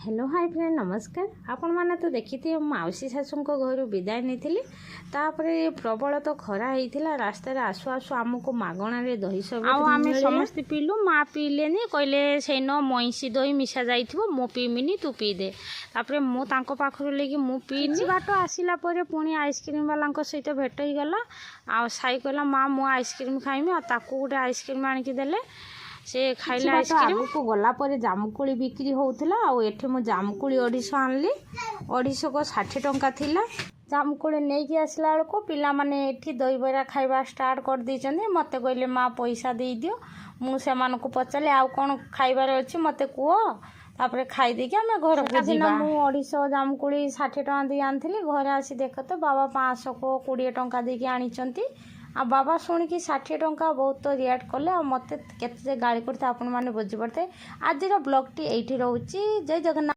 Hello hi friend नमस्कार। आपण मैंने तो देखी थी मौसी शाशु घर विदाय नहीं तापर प्रबल तो खरा होता रास्तार आसु आसु आमको मागणारे दही सब आम समस्ते पीलु माँ पीलेनी कहले से न मईसी दही मिसा जाइथिबो मो पीमिनी तू पी दे तापर मु तांको पाखरु लेकी मु पीनी बाट आसिला परे पुणी आइसक्रीम वाला सहित भेट हो गला आ साई कहला माँ मु आइसक्रीम खाइमी आ ताकू गोटे आइसक्रीम आनिकी देले से खाइला आइसक्रीम को गला पर जामुकोली बिक्री होउथला आ एठे मु जामुकोली 250 आनली 250 को 60 टंका थिला। जामुकोली नहीं कि आसला बेलको पिला माने एठी दही बरा खाइबा स्टार्ट कर दी मते कहले माँ पैसा दे दियो मु से मान को पचाले आ कोन खाइबार अछि मते कुओ तापर खाई दे के हमें घर को जीवा। मु 250 जामुकोली 60 टंका दे आनथिली घर आसी देख तो बाबा 500 को 20 टंका दे के आनिचंती आ बाबा शुणिकी 60 टंका बहुत रिएक्ट कले आ मते केते गाड़ी करते आपण माने बुझी पड़ते। आज ब्लॉग टी एठी रहउची। जय जगन्नाथ।